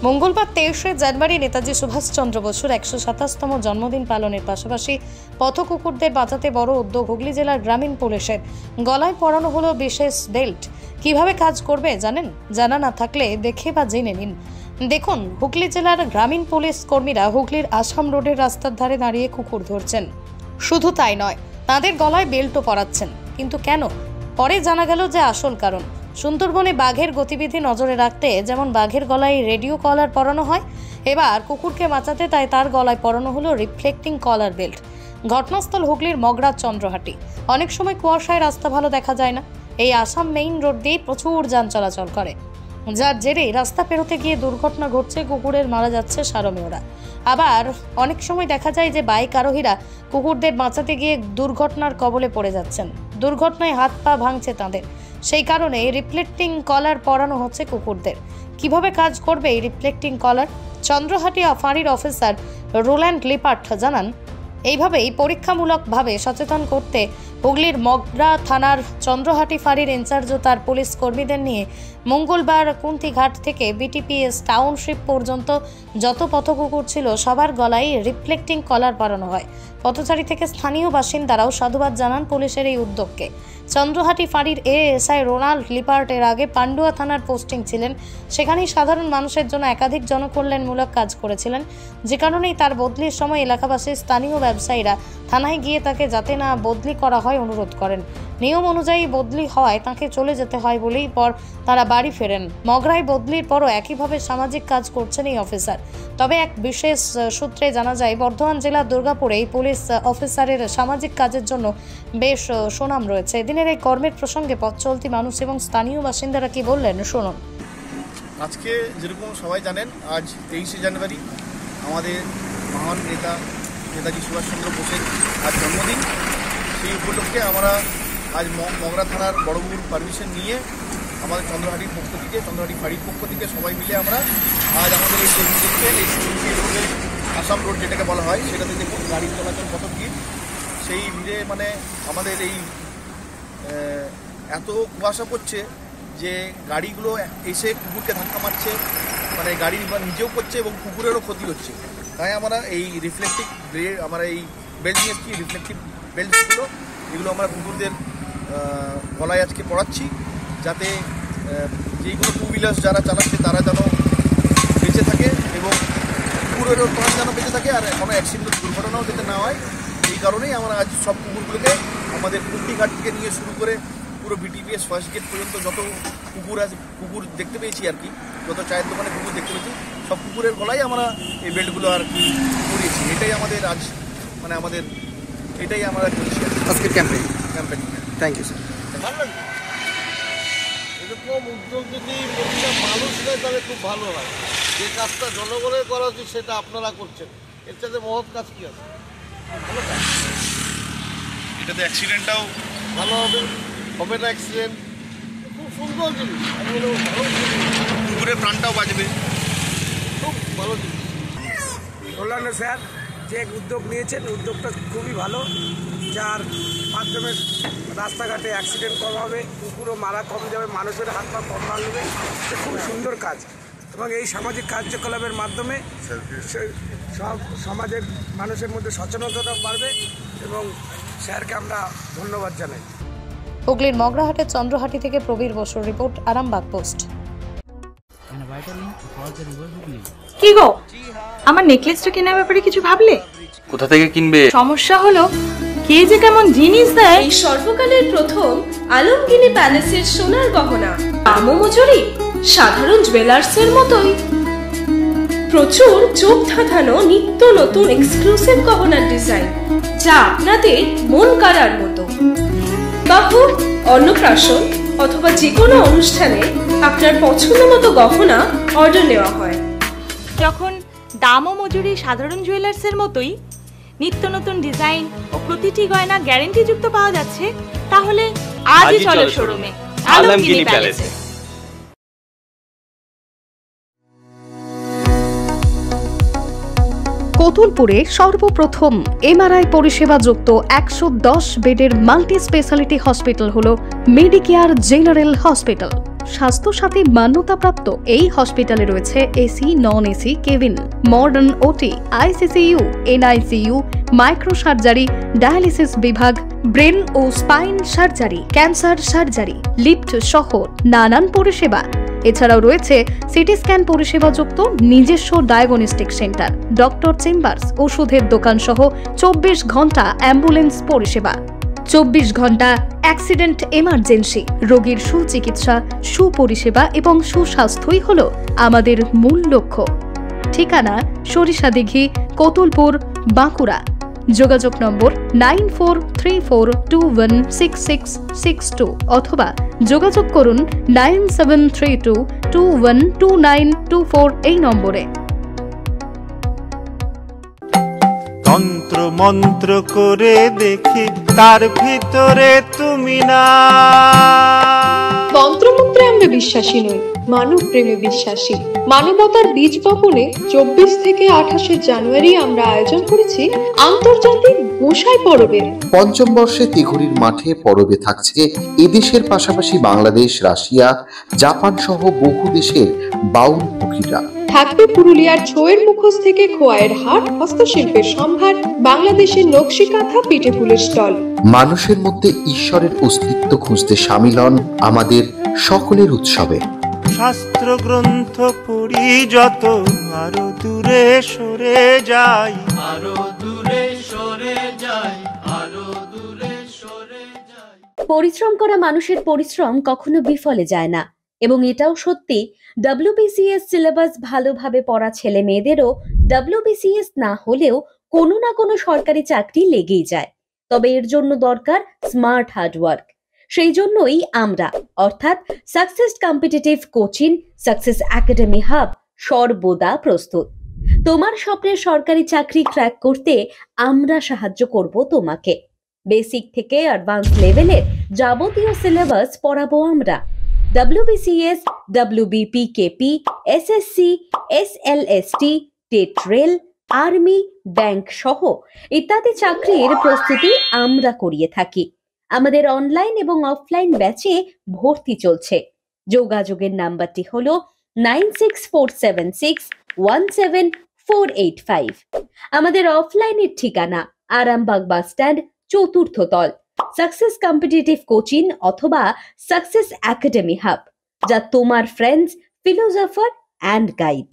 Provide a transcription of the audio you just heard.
মঙ্গলবার 23শে জানুয়ারি নেতাজি সুভাষচন্দ্র বসুর 127তম জন্মদিন পালনের পাশাপাশি পথ কুকুরদের বাঁচাতে বড় উদ্যোগ হুগলি জেলার গ্রামীণ পুলিশের। গলায় পরানো হলো বিশেষ বেল্ট। কিভাবে কাজ করবে জানেন? জানা না থাকলে দেখে বা জেনে নিন। দেখুন, হুগলি জেলার গ্রামীণ পুলিশ কর্মীরা হুগলির আসাম রোডের রাস্তার ধারে দাঁড়িয়ে কুকুর ধরছেন। শুধু তাই নয়, তাদের গলায় বেল্টও পরাচ্ছেন। কিন্তু কেন? পরে জানা গেল যে আসল কারণ, সুন্দরবনে বাঘের গতিবিধি নজরে রাখতে যেমন বাঘের গলায় রেডিও কলার পরানো হয়, এবার কুকুরকে বাঁচাতে তাই তার গলায় পরানো হলো রিফ্লেক্টিং কলার বেল্ট। ঘটনাস্থল হুগলির মগরা চন্দ্রহাটি। অনেক সময় কুয়াশায় রাস্তা ভালো দেখা যায় না। এই আসাম মেইন রোড দিয়ে প্রচুর যান চলাচল করে, যার জেরে রাস্তা পেরোতে গিয়ে দুর্ঘটনা ঘটছে, কুকুরের মারা যাচ্ছে সারমেয়রা। আবার অনেক সময় দেখা যায় যে বাইক আরোহীরা কুকুরদের বাঁচাতে গিয়ে দুর্ঘটনার কবলে পড়ে যাচ্ছেন, দুর্ঘটনায় হাত পা ভাঙছে তাদের। সেই কারণে রিফ্লেক্টিং কলার পরানো হচ্ছে কুকুরদের। কিভাবে কাজ করবে এই রিফ্লেক্টিং কলার? চন্দ্রহাটি ফাঁড়ির অফিসার রোল্যান্ড লিপার্ট জানান, এইভাবেই পরীক্ষামূলকভাবে সচেতন করতে হুগলির মগরা থানার চন্দ্রহাটি ফাঁড়ির ইনচার্জ ও তার পুলিশ কর্মীদের নিয়ে মঙ্গলবার কুন্তিঘাট থেকে বিটিপিএস টাউনশিপ পর্যন্ত যত পথকুকুর ছিল সবার গলায় রিফ্লেক্টিং কলার পরানো হয়। পথচারী থেকে স্থানীয় বাসিন্দারাও সাধুবাদ জানান পুলিশের এই উদ্যোগকে। চন্দ্রহাটি ফাঁড়ির এএসআই রোনাল্ড লিপার্ট এর আগে পান্ডুয়া থানার পোস্টিং ছিলেন। সেখানেই সাধারণ মানুষের জন্য একাধিক জনকল্যাণমূলক কাজ করেছিলেন, যে কারণেই তার বদলির সময় এলাকাবাসী স্থানীয় ব্যবসায়ীরা থানায় গিয়ে তাকে যাতে না বদলি করা হয় অনুরোধ করেন। নিয়ম অনুযায়ী বদলি হওয়ায় তাকে চলে যেতে হয় বলেই পর তারা বাড়ি ফেরেন। মগরায় বদলির পরও একইভাবে সামাজিক কাজ করছেন এই অফিসার। তবে এক বিশেষ সূত্রে জানা যায়, বর্ধমান জেলার দুর্গাপুরে এই পুলিশ অফিসারের সামাজিক কাজের জন্য বেশ সুনাম রয়েছে। এদিনের এই কর্মের প্রসঙ্গে পথ চলতি মানুষ এবং স্থানীয় বাসিন্দারা কি বললেন শুনুন। আজকে যেরকম সবাই জানেন, আজ 23শে জানুয়ারি আমাদের মহান নেতা নেতাজি সুভাষচন্দ্র বোসের আজ জন্মদিন। সেই উপলক্ষে আমরা আজ মগরা থানার বড়বাবুর পারমিশন নিয়ে আমাদের চন্দ্রহাটির পক্ষ থেকে, চন্দ্রহাটি ফাঁড়ির পক্ষ থেকে সবাই মিলে আমরা আজ আমাদের এই কর্মীদেরকে এই রোডে আসাম রোড যেটাকে বলা হয়, সেটাতে দেখুন গাড়ির চলাচল কত ভিড়। সেই ভিড়ে মানে আমাদের এই এত কুয়াশা পড়ছে যে গাড়িগুলো এসে কুকুরকে ধাক্কা মারছে, মানে গাড়ি নিজেও করছে এবং কুকুরেরও ক্ষতি হচ্ছে। তাই আমরা এই রিফ্লেক্টিভ আমরা এই বেল্ট নিয়ে এসেছি। রিফ্লেক্টিভ বেল্টগুলো এগুলো আমরা কুকুরদের গলায় আজকে পড়াচ্ছি, যাতে যেইগুলো টু হুইলার্স যারা চালাচ্ছে তারা যেন বেঁচে থাকে এবং কুকুরেরও প্রাণ যেন বেঁচে থাকে, আর কোনো অ্যাক্সিডেন্ট দুর্ঘটনাও যাতে না হয়। এই কারণেই আমরা আজ সব কুকুরগুলোকে আমাদের কুন্তিঘাট থেকে নিয়ে শুরু করে পুরো বিটিপিএস ফার্স্ট গেট পর্যন্ত যত কুকুর দেখতে পেয়েছি আর কি, যত চায়ের দোকানে কুকুর দেখতে পেয়েছি, সব কুকুরের গলায় আমরা এই বেল্টগুলো আর কি করিয়েছি। এটাই আমাদের আজ মানে আমাদের এটাই আমরা করেছি আজকের ক্যাম্পেইন। Thank you sir. এরকম উদ্যোগ যদি প্রতিটা মানুষ নেয় তাহলে খুব ভালো হয়। যে কাজটা জনগণের করা উচিত সেটা আপনারা করছেন, এর সাথে মহৎ কাজ কী আছে? ভালো কাজ, এটাতে অ্যাক্সিডেন্টটাও ভালো হবে, হবে না অ্যাক্সিডেন্ট। খুব সুন্দর জিনিস, আমি বলবো ভালো জিনিস, কুকুরের প্রাণটাও বাঁচবে, খুব ভালো জিনিস। কল্যাণ স্যার যে উদ্যোগ নিয়েছেন, উদ্যোগটা খুবই ভালো, যার মাধ্যমে রাস্তাঘাটে অ্যাক্সিডেন্ট কম হবে, কুকুরও মারা কম যাবে, মানুষের হাত পা কম ভাঙবে। খুব সুন্দর কাজ এবং এই সামাজিক কার্যকলাপের মাধ্যমে সব সমাজের মানুষের মধ্যে সচেতনতা বাড়বে এবং স্যারকে আমরা ধন্যবাদ জানাই। হুগলির মগরাহাটের চন্দ্রহাটি থেকে প্রবীর বসুর রিপোর্ট, আরামবাগ পোস্ট। কি গো, আমার নেকলেসটা কেনার ব্যাপারে কিছু ভাবলে? কোথা থেকে কিনবে? সমস্যা হলো কে যে কেমন জিনিস দেয়। এই সর্বকালের প্রথম আলমগিনি প্যালেসের সোনার গহনা, দামও মজুরি সাধারণ জুয়েলার্সের মতোই। প্রচুর চোখ ধাঁধানো নিত্য নতুন এক্সক্লুসিভ গহনার ডিজাইন, যা আপনাদের মন কাড়ার মতো। বাহু, অন্নপ্রাশন অথবা যে কোনো অনুষ্ঠানে আপনার পছন্দ মতো গহনা অর্ডার নেওয়া হয়। যখন দাম ও মজুরি সাধারণ জুয়েলার্সের মতোই, নিত্য নতুন ডিজাইন ও প্রতিটি গয়না গ্যারান্টি যুক্ত পাওয়া যাচ্ছে, তাহলে আজই চলো শোরুমে আলমগিনি প্যালেসে। কতুলপুরে সর্বপ্রথম এমআরআই পরিষেবা যুক্ত 110 বেডের মাল্টি স্পেশালিটি হসপিটাল হলো মেডিকেয়ার জেনারেল হসপিটাল। স্বাস্থ্যসাথী মান্যতাপ্রাপ্ত এই হসপিটালে রয়েছে AC, non AC cabin, modern OT, ICCU, NICU, micro surgery, dialysis বিভাগ, ব্রেন ও spine surgery, cancer surgery, lift সহ নানান পরিষেবা। এছাড়াও রয়েছে সিটি স্ক্যান পরিষেবাযুক্ত নিজস্ব ডায়াগনস্টিক সেন্টার, ডক্টর চেম্বার্স, ওষুধের দোকান সহ 24 ঘন্টা অ্যাম্বুলেন্স পরিষেবা, 24 ঘন্টা অ্যাক্সিডেন্ট এমার্জেন্সি। রোগীর সুচিকিৎসা, সুপরিষেবা এবং সুস্বাস্থ্যই হল আমাদের মূল লক্ষ্য। ঠিকানা সরিষাদিঘি, কতুলপুর, বাঁকুড়া। যোগাযোগ নম্বর 9434216662 অথবা যোগাযোগ করুন 9732212924 এই নম্বরে। তন্ত্র মন্ত্র করে দেখি তার ভিতরে তুমি না। তন্ত্রমন্ত্রে আমরা বিশ্বাসী নই, মানব প্রেমে বিশ্বাসী। মানবতার বীজ বপনে 24 থেকে 28 জানুয়ারি আমরা আয়োজন করেছি আন্তর্জাতিক গোসাই পরবের। পঞ্চম বর্ষে তিঘুরির মাঠে পরবে থাকছে এদেশের পাশাপাশি বাংলাদেশ, রাশিয়া, জাপান সহ বহু দেশের বাউল পুকিরা। থাকবে পুরুলিয়ার ছোয়ের মুখোশ থেকে খোয়াইয়ের হাট, হস্তশিল্পের সম্ভার, বাংলাদেশের নকশি কাঁথা, পিঠে ফুলের স্টল। মানুষের মধ্যে ঈশ্বরের অস্তিত্ব খুঁজতে সামিল হন আমাদের সকলের উৎসবে। শাস্ত্র গ্রন্থ পড়ি যত আরো দূরে সরে যাই, আরো দূরে সরে যাই, আরো দূরে সরে যাই। পরিশ্রম করা মানুষের পরিশ্রম কখনো বিফলে যায় না, এবং এটাও সত্যি WBCS সিলেবাস ভালোভাবে পড়া ছেলে মেয়েদেরও WBCS না হলেও কোনো না কোনো সরকারি চাকরি লেগেই যায়। তবে এর জন্য দরকার স্মার্ট হার্ডওয়ার্ক। সেই জন্যই আমরা অর্থাৎ success competitive coaching, success academy hub সর্বদা প্রস্তুত। তোমার স্বপ্নের সরকারি চাকরি ক্র্যাক করতে আমরা সাহায্য করব তোমাকে। বেসিক থেকে অ্যাডভান্স লেভেলের যাবতীয় সিলেবাস পড়াবো আমরা। WBCS, WBPKP, SSC, SLST, TET rail, army, bank সহ ইত্যাদি চাকরির প্রস্তুতি আমরা করিয়ে থাকি। আমাদের অনলাইন এবং অফলাইন ব্যাচে ভর্তি চলছে। যোগাযোগের নাম্বারটি হলো 9647617485। আমাদের অফলাইনের ঠিকানা আরামবাগ বাস স্ট্যান্ড, চতুর্থ তল, সাকসেস কম্পিটিটিভ কোচিং অথবা সাকসেস একাডেমি হাব, যা তোমার ফ্রেন্ডস, ফিলোসফার অ্যান্ড গাইড।